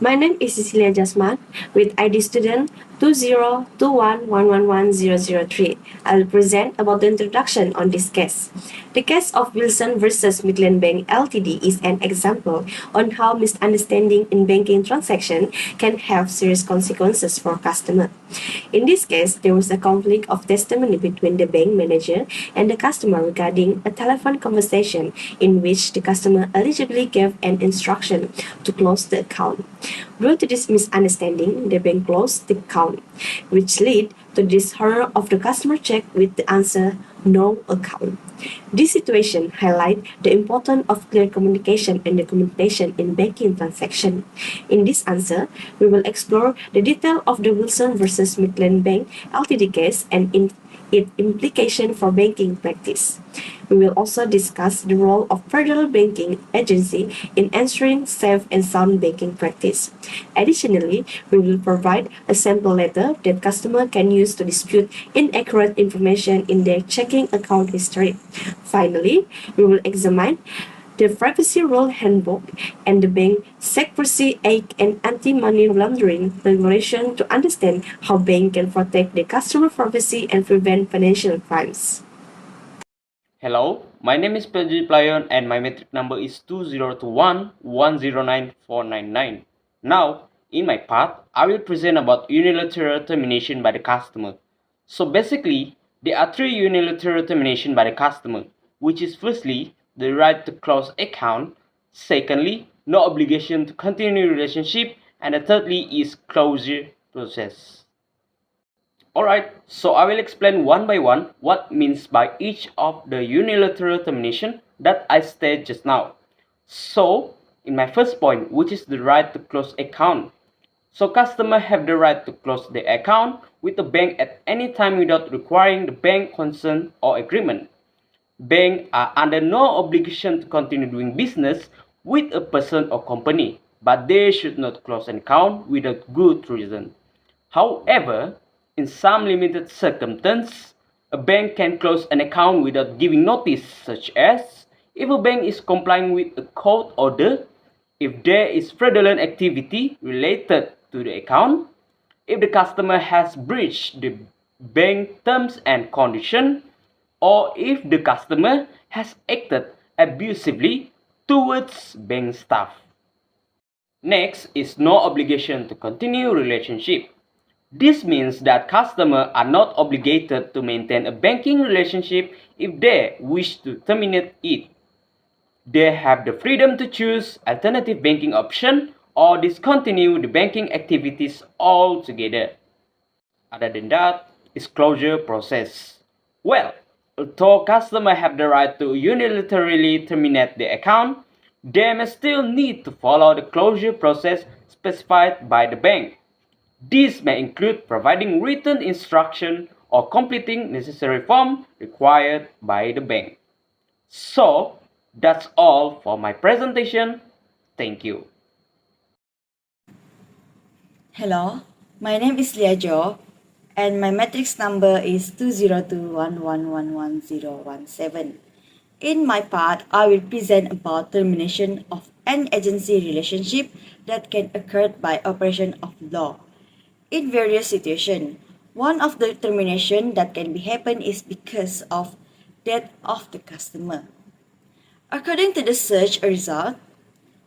My name is Cecilia Jasman with ID student 2021111003. I will present about the introduction on this case. The case of Wilson versus Midland Bank Ltd is an example on how misunderstanding in banking transaction can have serious consequences for customer. In this case, there was a conflict of testimony between the bank manager and the customer regarding a telephone conversation in which the customer allegedly gave an instruction to close the account. Due to this misunderstanding, the bank closed the account, which led to the dishonour of the customer check with the answer no account. This situation highlights the importance of clear communication and documentation in banking transactions. In this answer, we will explore the detail of the Wilson versus Midland Bank Ltd case and its implication for banking practice. We will also discuss the role of federal banking agency in ensuring safe and sound banking practice. Additionally, we will provide a sample letter that customer can use to dispute inaccurate information in their checking account history. Finally, we will examine the Privacy Rule Handbook and the Bank Secrecy Act and Anti-Money Laundering Regulation to understand how banks can protect their customer privacy and prevent financial crimes. Hello, my name is Pedro Playon and my metric number is 2021109499. Now, in my part, I will present about unilateral termination by the customer. So basically, there are three unilateral termination by the customer, which is firstly, the right to close account, secondly, no obligation to continue relationship, and the thirdly is closure process. Alright, so I will explain one by one what means by each of the unilateral termination that I stated just now. So, in my first point, which is the right to close account. So customer have the right to close the account with the bank at any time without requiring the bank consent or agreement. Banks are under no obligation to continue doing business with a person or company, but they should not close an account without good reason. However, in some limited circumstances, a bank can close an account without giving notice, such as if a bank is complying with a court order, if there is fraudulent activity related to the account, if the customer has breached the bank terms and conditions, or if the customer has acted abusively towards bank staff. Next is no obligation to continue relationship. This means that customers are not obligated to maintain a banking relationship if they wish to terminate it. They have the freedom to choose alternative banking option or discontinue the banking activities altogether. Other than that, is closure process. Well, although customers have the right to unilaterally terminate the account, they may still need to follow the closure process specified by the bank. This may include providing written instruction or completing necessary form required by the bank. So, that's all for my presentation. Thank you. Hello, my name is Lia Jo, and my matrix number is 202111117. In my part, I will present about termination of an agency relationship that can occur by operation of law. In various situations, one of the termination that can be happen is because of death of the customer. According to the search result,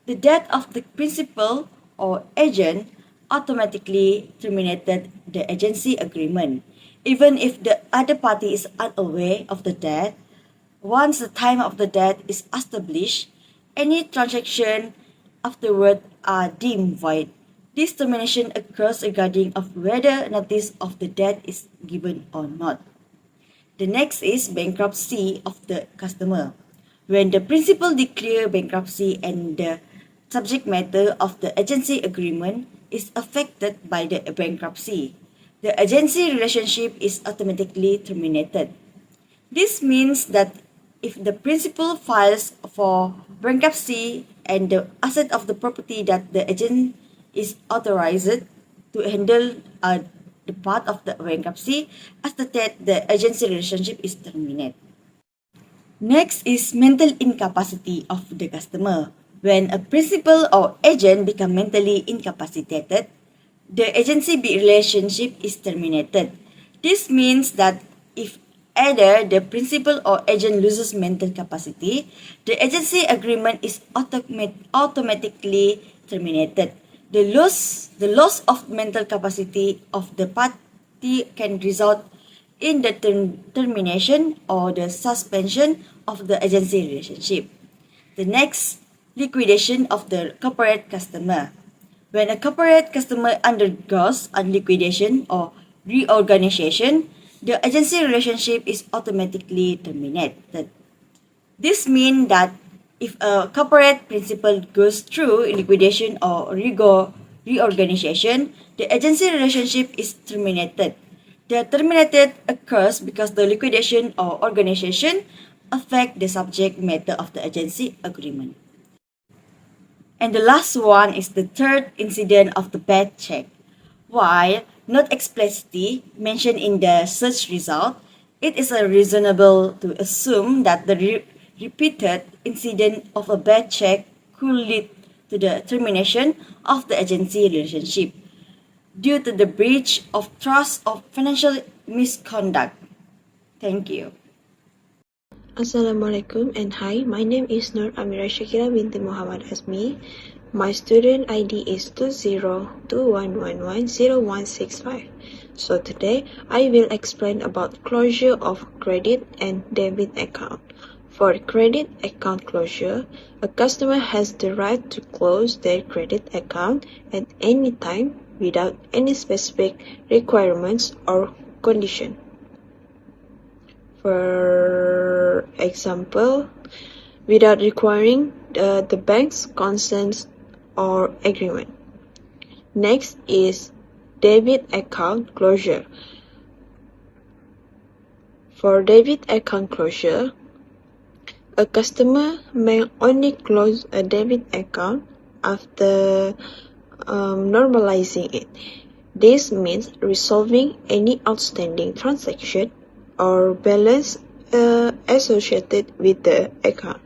the death of the principal or agent automatically terminated the agency agreement, even if the other party is unaware of the death. Once the time of the death is established, any transaction afterward are deemed void. This termination occurs regarding of whether notice of the death is given or not. The next is bankruptcy of the customer. When the principal declare bankruptcy and the subject matter of the agency agreement is affected by the bankruptcy, the agency relationship is automatically terminated. This means that if the principal files for bankruptcy and the asset of the property that the agent is authorized to handle the part of the bankruptcy, after that the agency relationship is terminated. Next is mental incapacity of the customer. When a principal or agent become mentally incapacitated, the agency relationship is terminated. This means that if either the principal or agent loses mental capacity, the agency agreement is automatically terminated. The loss of mental capacity of the party can result in the termination or the suspension of the agency relationship. The next, liquidation of the corporate customer. When a corporate customer undergoes a liquidation or reorganization, the agency relationship is automatically terminated. This means that if a corporate principal goes through liquidation or reorganization, the agency relationship is terminated. The terminated occurs because the liquidation or organization affect the subject matter of the agency agreement. And the last one is the third incident of the bad check. While not explicitly mentioned in the search result, it is reasonable to assume that the repeated incident of a bad check could lead to the termination of the agency relationship due to the breach of trust or financial misconduct. Thank you. Assalamualaikum and hi, my name is Nur Amira Shakira binti Muhammad Asmi. My student ID is 2021110165. So today I will explain about closure of credit and debit account. For credit account closure, a customer has the right to close their credit account at any time without any specific requirements or condition. For example, without requiring the bank's consent or agreement. Next is debit account closure. For debit account closure, a customer may only close a debit account after normalizing it. This means resolving any outstanding transaction or balance associated with the account.